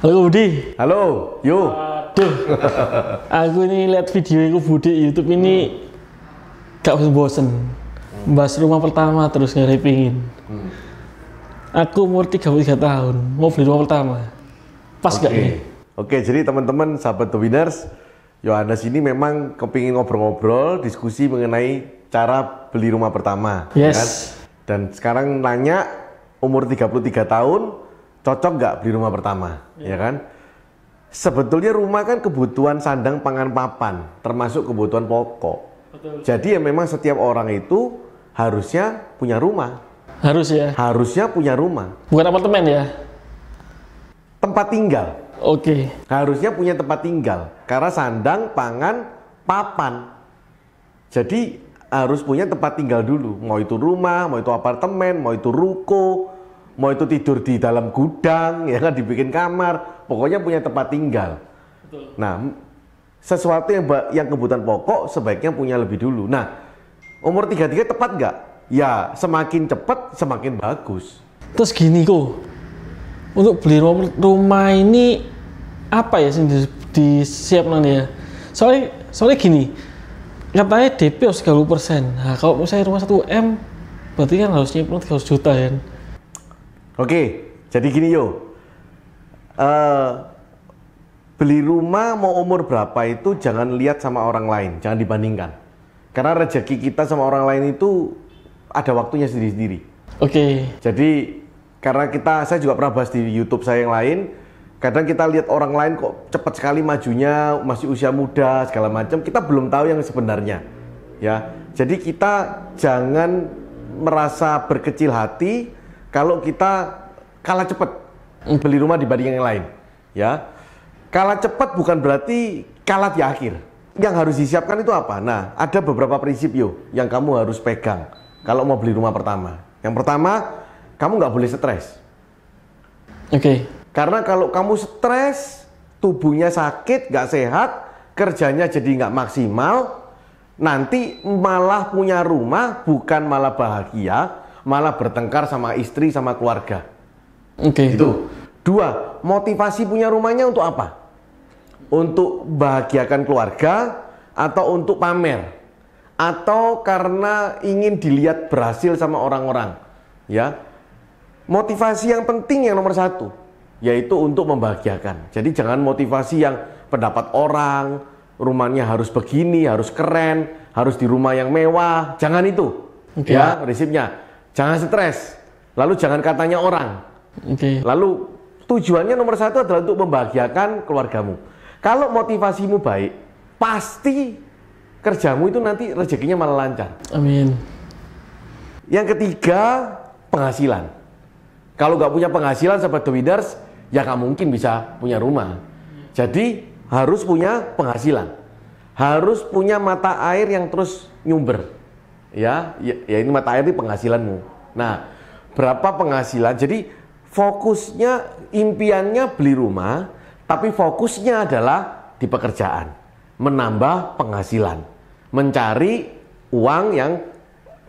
Halo Budi. Halo, yo. Aduh, aku ini lihat video itu Budi YouTube ini gak bosen. Bahas rumah pertama terus nggak pingin. Aku umur 33 tahun, mau beli rumah pertama. Pas gak nih? Oke, jadi teman-teman sahabat The Winners, Yohanes ini memang kepingin ngobrol-ngobrol, diskusi mengenai cara beli rumah pertama. Yes. Kan? Dan sekarang nanya, umur 33 tahun, cocok nggak beli rumah pertama? Ya kan? Sebetulnya rumah kan kebutuhan sandang, pangan, papan, termasuk kebutuhan pokok. Betul. Jadi ya memang setiap orang itu harusnya punya rumah. Harus ya? Harusnya punya rumah. Bukan apartemen ya? Tempat tinggal. Oke. Harusnya punya tempat tinggal. Karena sandang, pangan, papan. Jadi harus punya tempat tinggal dulu. Mau itu rumah, mau itu apartemen, mau itu ruko, mau itu tidur di dalam gudang, ya kan, dibikin kamar. Pokoknya punya tempat tinggal. Betul. Nah, sesuatu yang kebutuhan pokok sebaiknya punya lebih dulu. Nah, umur 33 tepat nggak? Ya, semakin cepat semakin bagus. Terus gini kok, untuk beli rumah ini apa ya sih disiapkan ya? Soalnya gini, katanya DP harus 30%. Nah, kalau misalnya rumah 1M, berarti kan harus nyimpen 300 juta kan? Oke, jadi gini yo. Beli rumah mau umur berapa itu jangan lihat sama orang lain, jangan dibandingkan. Karena rezeki kita sama orang lain itu ada waktunya sendiri-sendiri. Oke. Jadi karena saya juga pernah bahas di YouTube saya yang lain, kadang kita lihat orang lain kok cepat sekali majunya, masih usia muda segala macam, kita belum tahu yang sebenarnya. Ya, jadi kita jangan merasa berkecil hati kalau kita kalah cepat beli rumah dibanding yang lain. Ya, kalah cepat bukan berarti kalah di akhir. Yang harus disiapkan itu apa? Nah, ada beberapa prinsip yang kamu harus pegang kalau mau beli rumah pertama. Yang pertama, kamu nggak boleh stres. Oke. Karena kalau kamu stres, tubuhnya sakit, nggak sehat, kerjanya jadi nggak maksimal, nanti malah punya rumah bukan malah bahagia, malah bertengkar sama istri, sama keluarga. Oke. Itu. Dua, motivasi punya rumahnya untuk apa? Untuk bahagiakan keluarga atau untuk pamer? Atau karena ingin dilihat berhasil sama orang-orang? Ya, motivasi yang penting yang nomor satu, yaitu untuk membahagiakan. Jadi jangan motivasi yang pendapat orang, rumahnya harus begini, harus keren, harus di rumah yang mewah. Jangan itu. Okay. Ya, prinsipnya. Jangan stres. Lalu jangan katanya orang. Okay. Lalu tujuannya nomor satu adalah untuk membahagiakan keluargamu. Kalau motivasimu baik, pasti kerjamu itu nanti rezekinya malah lancar. Amin. Yang ketiga, penghasilan. Kalau nggak punya penghasilan, sahabat The Winners, ya nggak mungkin bisa punya rumah. Jadi harus punya penghasilan, harus punya mata air yang terus nyumber. Ya ini mata air itu penghasilanmu. Nah, berapa penghasilan? Jadi fokusnya, impiannya beli rumah, tapi fokusnya adalah di pekerjaan, menambah penghasilan, mencari uang yang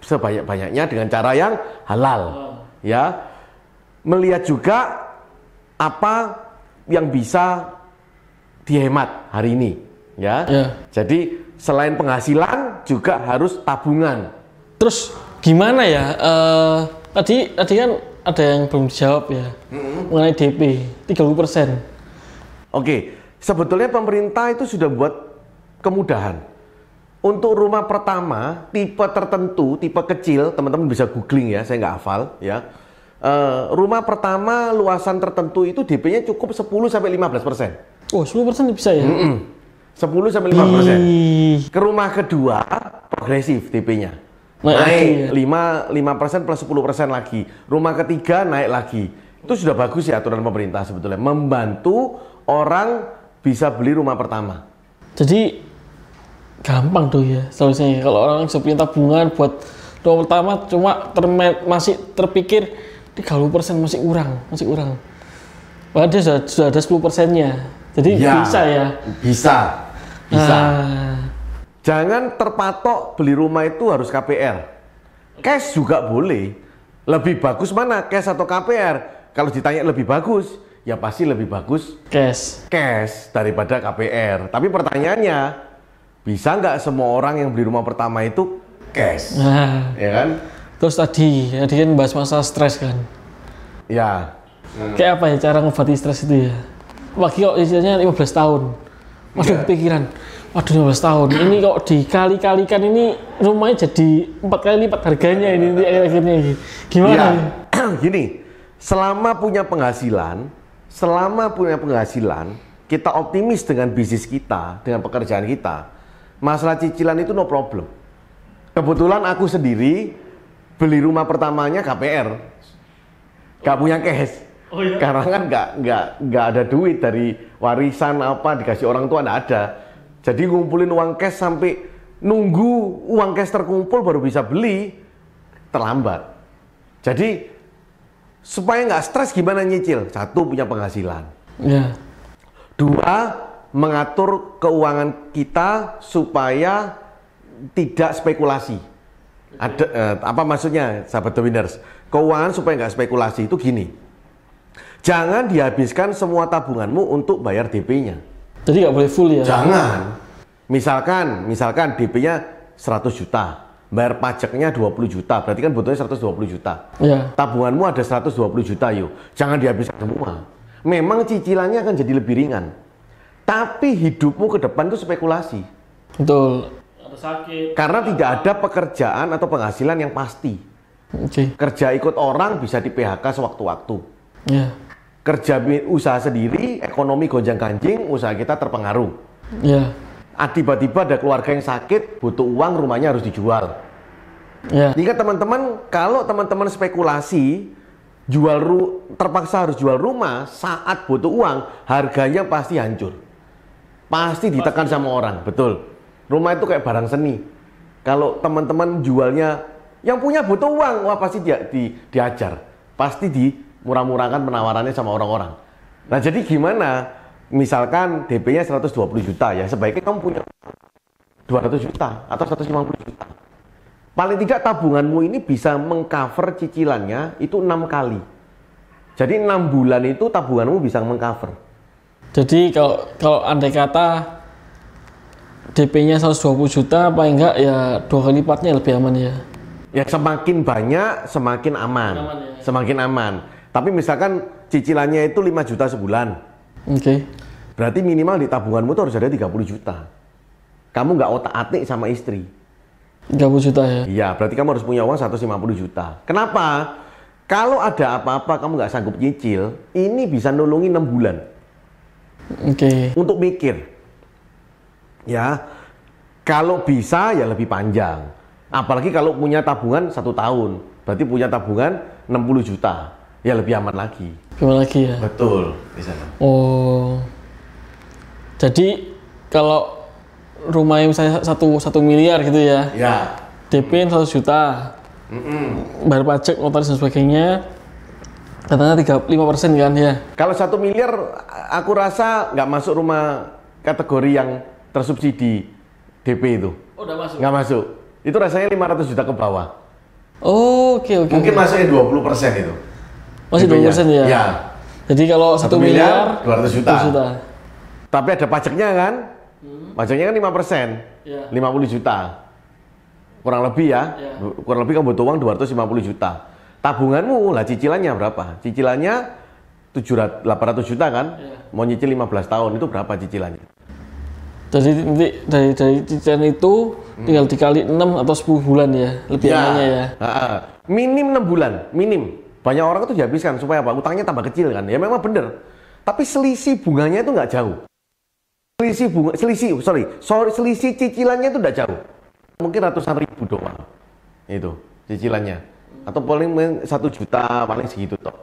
sebanyak-banyaknya dengan cara yang halal. Ya. Melihat juga apa yang bisa dihemat hari ini, ya. Jadi selain penghasilan juga harus tabungan. Terus gimana ya? Tadi kan ada yang belum dijawab ya, mengenai DP 30%. Oke, sebetulnya pemerintah itu sudah buat kemudahan. Untuk rumah pertama, tipe tertentu, tipe kecil, teman-teman bisa googling ya, saya nggak hafal ya. Rumah pertama luasan tertentu itu DP-nya cukup 10-15%. Oh, 10% bisa ya? 10-15%. Ke rumah kedua progresif DP-nya. Naik 5% plus 10% lagi. Rumah ketiga naik lagi. Itu sudah bagus ya aturan pemerintah sebetulnya, membantu orang bisa beli rumah pertama. Jadi gampang tuh ya solusinya. Kalau orang bisa punya tabungan buat rumah pertama, cuma masih terpikir 30% masih kurang. Padahal dia sudah ada 10%-nya. Jadi ya, bisa ya? Bisa. Jangan terpatok beli rumah itu harus KPR. Cash juga boleh. Lebih bagus mana, cash atau KPR? Kalau ditanya lebih bagus, ya pasti lebih bagus cash daripada KPR. Tapi pertanyaannya, bisa nggak semua orang yang beli rumah pertama itu cash? Nah, Ya kan? terus tadi kan bahas masalah stres kan. Ya. Kayak apa ya cara ngobati stres itu ya? Apalagi kok istilahnya 15 tahun. Waduh, pikiran. Waduh, 15 tahun. Ini kok dikali-kalikan ini rumahnya jadi 4 kali lipat harganya ini akhirnya. Gimana? Ya. Nih? Gini, selama punya penghasilan, kita optimis dengan bisnis kita, dengan pekerjaan kita. Masalah cicilan itu no problem. Kebetulan aku sendiri beli rumah pertamanya KPR, gak punya cash. Oh, iya? Karena kan nggak ada duit dari warisan apa dikasih orang tua, nggak ada. Jadi ngumpulin uang cash sampai nunggu uang cash terkumpul baru bisa beli, terlambat. Jadi supaya nggak stres gimana nyicil? Satu, punya penghasilan. Ya. Dua, mengatur keuangan kita supaya tidak spekulasi. Apa maksudnya, sahabat The Winners? Keuangan supaya nggak spekulasi itu gini. Jangan dihabiskan semua tabunganmu untuk bayar DP-nya. Jadi nggak boleh full ya? Jangan. Misalkan DP-nya 100 juta, bayar pajaknya 20 juta, berarti kan butuhnya 120 juta. Ya. Tabunganmu ada 120 juta yuk. Jangan dihabiskan semua. Memang cicilannya akan jadi lebih ringan. Tapi hidupmu ke depan itu spekulasi. Betul. Ada sakit. Karena tidak ada pekerjaan atau penghasilan yang pasti. Oke. Kerja ikut orang bisa di PHK sewaktu-waktu. Ya. Kerja usaha sendiri, ekonomi gonjang-ganjing, usaha kita terpengaruh. Ya. Tiba-tiba ada keluarga yang sakit, butuh uang, rumahnya harus dijual. Ya. Jadi kan teman-teman, kalau teman-teman spekulasi, terpaksa harus jual rumah saat butuh uang, harganya pasti hancur. Pasti ditekan sama orang, betul. Rumah itu kayak barang seni. Kalau teman-teman jualnya, yang punya butuh uang, wah pasti diajar. Pasti murah-murahkan penawarannya sama orang-orang. Nah jadi gimana? Misalkan DP-nya 120 juta ya, sebaiknya kamu punya 200 juta atau 150 juta. Paling tidak tabunganmu ini bisa mengcover cicilannya itu 6 kali. Jadi 6 bulan itu tabunganmu bisa mengcover. Jadi kalau andai kata DP-nya 120 juta, paling enggak ya 2 kali lipatnya lebih aman ya. Ya semakin banyak semakin aman. Semakin aman. Tapi misalkan cicilannya itu 5 juta sebulan. Oke. Berarti minimal di tabunganmu tuh harus ada 30 juta. Kamu nggak otak-atik sama istri. 30 juta ya? Iya, berarti kamu harus punya uang 150 juta. Kenapa? Kalau ada apa-apa kamu nggak sanggup nyicil, ini bisa nulungi 6 bulan. Oke. Untuk mikir. Ya, kalau bisa ya lebih panjang. Apalagi kalau punya tabungan 1 tahun. Berarti punya tabungan 60 juta. Ya lebih aman lagi. Lebih lagi ya? Betul. Di sana. Oh. Jadi kalau rumahnya misalnya 1 miliar gitu ya? Ya. DP 100 juta. Bayar pajak, notaris dan sebagainya. Katanya 35% kan ya? Kalau 1 miliar, aku rasa nggak masuk rumah kategori yang tersubsidi DP itu. Oh, udah masuk? Nggak masuk. Itu rasanya 500 juta ke bawah. Oh, oke. Mungkin masuknya 20% itu. Masih 20% ya? Ya. Jadi kalau 1 miliar 200 juta. 200 juta. Tapi ada pajaknya kan? Pajaknya kan 5%. Ya. 50 juta. Kurang lebih ya. Kurang lebih kamu butuh uang 250 juta. Tabunganmu lah cicilannya berapa? Cicilannya 800 juta kan? Ya. Mau nyicil 15 tahun itu berapa cicilannya? Jadi nanti dari cicilan itu tinggal dikali 6 atau 10 bulan ya, lebih amannya ya. Minim 6 bulan, minim. Banyak orang itu dihabiskan supaya apa? Utangnya tambah kecil kan? Ya memang bener. Tapi selisih bunganya itu nggak jauh. Selisih cicilannya itu nggak jauh. Mungkin ratusan ribu doang. Itu cicilannya. Atau paling 1 juta, paling segitu toh.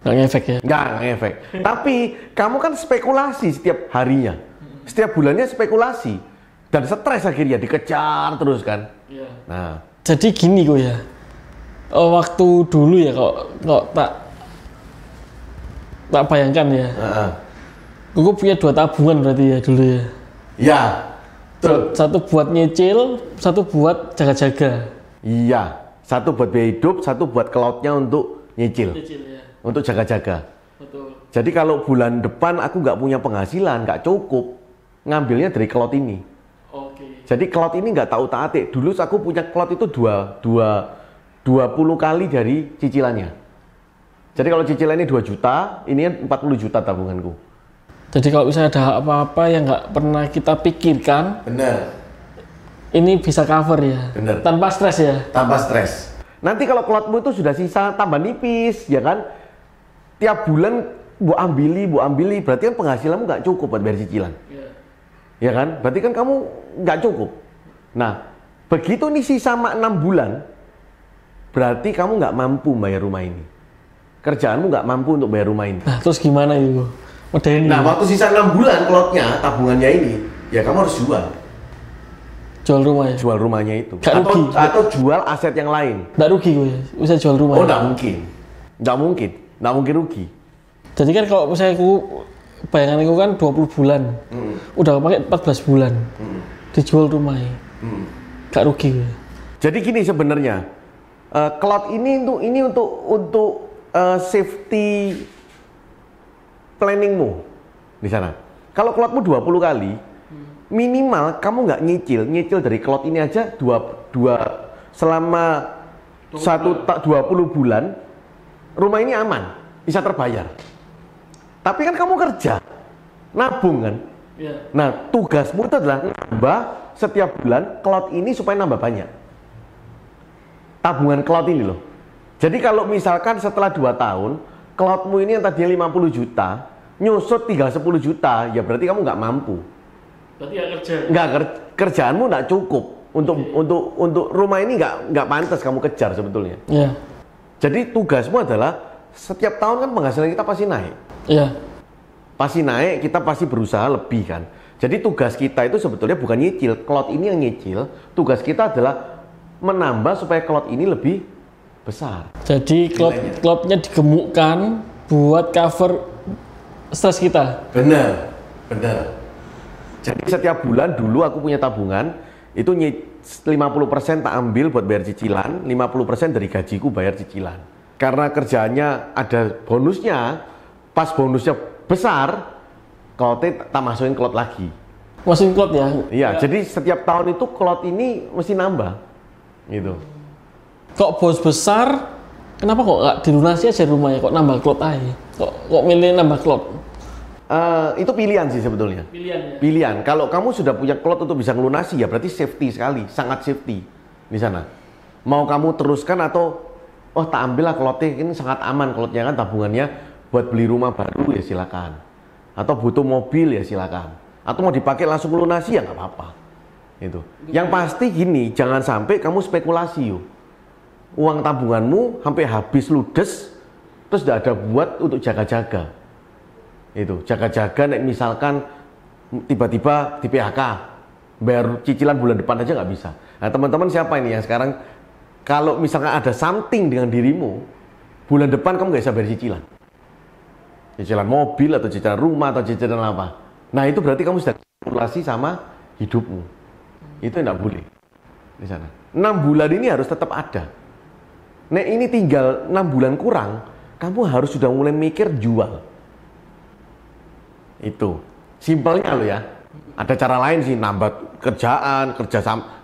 Nggak ngefek ya? Nggak ngefek. Tapi kamu kan spekulasi setiap harinya. Setiap bulannya spekulasi. Dan stres akhirnya, dikejar terus kan. Iya. Nah. Jadi gini kok ya. Waktu dulu ya kok tak bayangkan ya. Gue punya 2 tabungan berarti ya dulu ya. Iya. Satu buat nyicil, satu buat jaga-jaga. Iya. Satu buat biaya hidup, satu buat cloudnya untuk nyicil. Ya. Untuk jaga-jaga. Betul. Jadi kalau bulan depan aku nggak punya penghasilan, nggak cukup, ngambilnya dari klot ini. Oke. Jadi klot ini nggak tahu taate. Dulu aku punya klot itu 20 kali dari cicilannya. Jadi kalau cicilannya 2 juta, ini 40 juta tabunganku. Jadi kalau misalnya ada apa-apa yang nggak pernah kita pikirkan, Benar. ini bisa cover ya. Bener. Tanpa stres ya. Tanpa stres. Nanti kalau klotmu itu sudah sisa tambah nipis, ya kan? Tiap bulan bu ambili, berarti kan penghasilanmu nggak cukup buat bayar cicilan. Ya kan? Berarti kan kamu nggak cukup. Nah, begitu nih sisa 6 bulan, berarti kamu nggak mampu bayar rumah ini. Kerjaanmu nggak mampu untuk bayar rumah ini. Nah, terus gimana itu? Medeni. Nah, waktu sisa 6 bulan klotnya, tabungannya ini, ya kamu harus jual rumah ya. jual rumahnya itu. Gak rugi. Atau jual aset yang lain. Nggak rugi gue, bisa jual rumah. Oh, nggak mungkin rugi. Jadi kan kalau misalnya aku bayangan aku kan 20 bulan, udah pakai 14 bulan, dijual rumahnya, gak rugi gue. Jadi gini sebenarnya, cloud ini untuk safety planningmu di sana. Kalau cloudmu 20 kali, minimal kamu nggak nyicil dari cloud ini aja selama 20 bulan, rumah ini aman, bisa terbayar. Tapi kan kamu kerja, nabung kan? Yeah. Nah, tugasmu itu adalah nambah setiap bulan cloud ini supaya nambah banyak. Tabungan cloud ini loh. Jadi kalau misalkan setelah 2 tahun, cloudmu ini yang tadinya 50 juta, nyusut tinggal 10 juta, ya berarti kamu nggak mampu. Berarti nggak kerja? Nggak, kerjaanmu nggak cukup. Untuk rumah ini nggak pantas kamu kejar sebetulnya. Iya. Jadi tugasmu adalah setiap tahun kan penghasilan kita pasti naik. Iya. Pasti naik, kita pasti berusaha lebih kan. Jadi tugas kita itu sebetulnya bukan nyicil, cloud ini yang nyicil. Tugas kita adalah menambah supaya cloud ini lebih besar. Jadi cloudnya digemukkan buat cover stres kita. Benar. Jadi setiap bulan dulu aku punya tabungan, itu 50% tak ambil buat bayar cicilan, 50% dari gajiku bayar cicilan. Karena kerjaannya ada bonusnya, pas bonusnya besar, cloud-nya tak masukin cloud lagi. Masukin cloud ya? Iya, jadi setiap tahun itu cloud ini mesti nambah. Gitu. Kok bos besar, kenapa kok nggak dilunasi aja rumahnya, kok nambah cloud aja? Kok milih nambah cloud? Itu pilihan sih sebetulnya. Pilihan ya? Pilihan. Kalau kamu sudah punya cloud untuk bisa ngelunasi, ya berarti safety sekali, sangat safety di sana. Mau kamu teruskan atau tak ambillah cloudnya, ini sangat aman cloudnya kan, tabungannya buat beli rumah baru ya silakan. Atau butuh mobil ya silakan. Atau mau dipakai langsung lunasi ya nggak apa-apa. Itu. Yang pasti gini, jangan sampai kamu spekulasi yuk. Uang tabunganmu sampai habis ludes, terus tidak ada buat untuk jaga-jaga. Itu jaga-jaga, misalkan tiba-tiba di PHK, bayar cicilan bulan depan aja nggak bisa. Nah teman-teman siapa ini yang sekarang kalau misalkan ada something dengan dirimu, bulan depan kamu nggak bisa bayar cicilan. Cicilan mobil atau cicilan rumah atau cicilan apa. Nah itu berarti kamu sudah kalkulasi sama hidupmu. Itu tidak boleh di sana. 6 bulan ini harus tetap ada. Nah ini tinggal 6 bulan kurang, kamu harus sudah mulai mikir jual. Itu simpelnya lo ya. Ada cara lain sih, nambah kerjaan,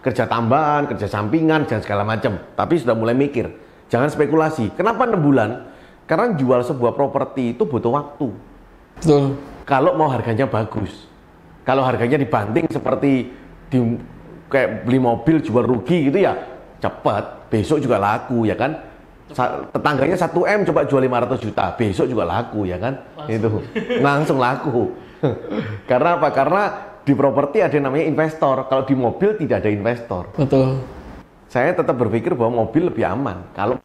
kerja tambahan, kerja sampingan, dan segala macam. Tapi sudah mulai mikir, jangan spekulasi. Kenapa 6 bulan? Karena jual sebuah properti itu butuh waktu. Betul. Kalau mau harganya bagus. Kalau harganya dibanting seperti kayak beli mobil jual rugi gitu ya, cepat. Besok juga laku ya kan. Tetangganya 1M coba jual 500 juta, besok juga laku ya kan. Itu langsung laku. Karena apa? Karena di properti ada yang namanya investor. Kalau di mobil tidak ada investor. Betul. Saya tetap berpikir bahwa mobil lebih aman. Kalau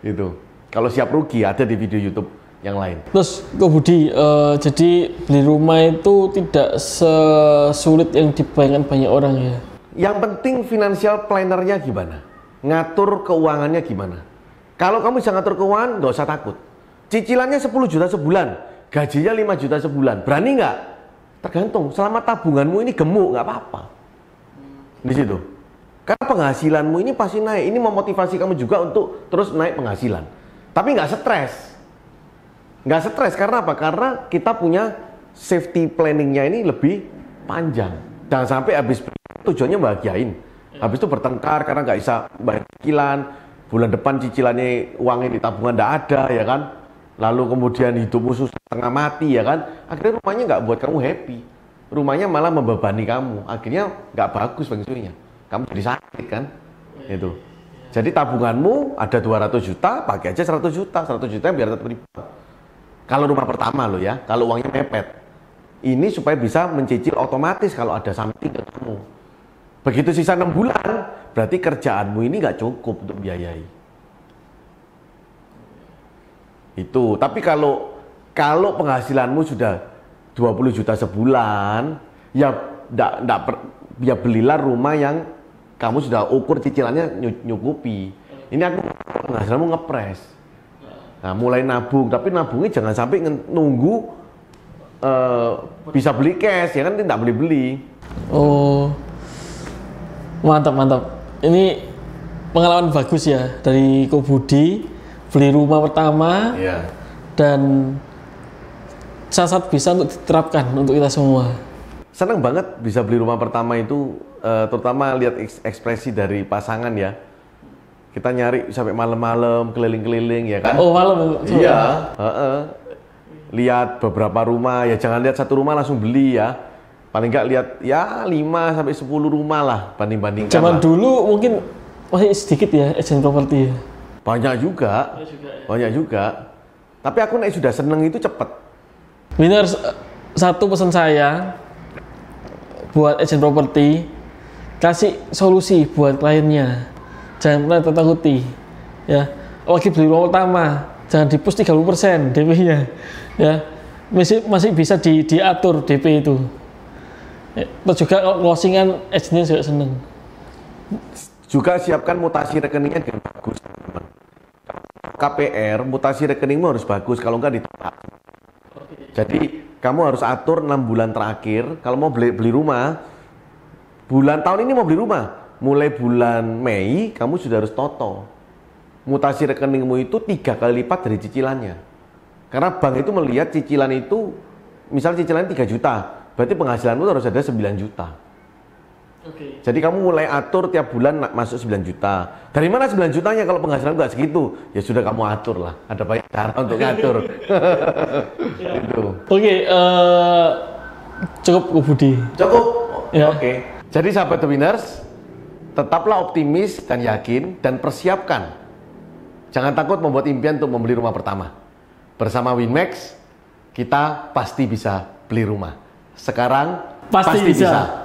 itu, kalau siap rugi ada di video YouTube yang lain. Terus Ko Budi, jadi beli rumah itu tidak sesulit yang dibayangkan banyak orang ya. Yang penting financial planner-nya gimana? Ngatur keuangannya gimana? Kalau kamu bisa ngatur keuangan, nggak usah takut. Cicilannya 10 juta sebulan, gajinya 5 juta sebulan. Berani nggak? Tergantung. Selama tabunganmu ini gemuk, nggak apa-apa. Di situ. Karena penghasilanmu ini pasti naik. Ini memotivasi kamu juga untuk terus naik penghasilan. Tapi nggak stres. Nggak stres karena apa? Karena kita punya safety planningnya ini lebih panjang. Jangan sampai habis tujuannya bahagiain. Habis itu bertengkar karena nggak bisa bayar cicilan. Bulan depan cicilannya uangnya di tabungan nggak ada ya kan. Lalu kemudian hidupmu susah setengah mati ya kan. Akhirnya rumahnya nggak buat kamu happy. Rumahnya malah membebani kamu. Akhirnya nggak bagus feng shui-nya. Kamu jadi sakit kan. Itu. Jadi tabunganmu ada 200 juta, pakai aja 100 juta. 100 juta biar tetap riba. Kalau rumah pertama lo ya, kalau uangnya mepet. Ini supaya bisa mencicil otomatis kalau ada something ke kamu. Begitu sisa 6 bulan, berarti kerjaanmu ini nggak cukup untuk biayai. Itu. Tapi kalau penghasilanmu sudah 20 juta sebulan, ya ya belilah rumah yang kamu sudah ukur cicilannya nyukupi. Ini aku penghasilanmu ngepres. Nah, mulai nabung, tapi nabungnya jangan sampai nunggu bisa beli cash, ya kan tidak beli-beli. Oh, mantap. Ini pengalaman bagus ya dari Ko Budi, beli rumah pertama, dan sangat bisa untuk diterapkan untuk kita semua. Senang banget bisa beli rumah pertama itu, terutama lihat ekspresi dari pasangan ya. Kita nyari sampai malam-malam, keliling-keliling ya kan? Oh, malam? Iya. Lihat beberapa rumah, ya jangan lihat satu rumah langsung beli ya. Paling nggak lihat ya 5 sampai 10 rumah lah banding-bandingkan. Zaman dulu mungkin masih sedikit ya agent properti ya. Banyak juga. Tapi aku nek sudah seneng itu cepet. Benar, satu pesan saya buat agent properti, kasih solusi buat kliennya. Jangan pernah tertakuti, ya. Lagi beli rumah pertama, jangan dipus 30% DP-nya, ya. Masih bisa diatur DP itu. Ya, terus juga closingan agentnya juga seneng. Juga siapkan mutasi rekeningnya dengan bagus, teman. KPR, mutasi rekeningmu harus bagus, kalau enggak ditolak. Jadi kamu harus atur 6 bulan terakhir, kalau mau beli rumah, tahun ini mau beli rumah. Mulai bulan Mei, kamu sudah harus toto. Mutasi rekeningmu itu 3 kali lipat dari cicilannya. Karena bank itu melihat cicilan itu, misal cicilannya 3 juta, berarti penghasilanmu harus ada 9 juta. Jadi kamu mulai atur tiap bulan masuk 9 juta. Dari mana 9 jutanya kalau penghasilan nggak segitu? Ya sudah kamu atur lah. Ada banyak cara untuk ngatur. Gitu. Cukup Ko Budi. Cukup? Ya. Jadi sahabat The Winners, tetaplah optimis dan yakin dan persiapkan. Jangan takut membuat impian untuk membeli rumah pertama. Bersama Winmax, kita pasti bisa beli rumah. Sekarang pasti bisa.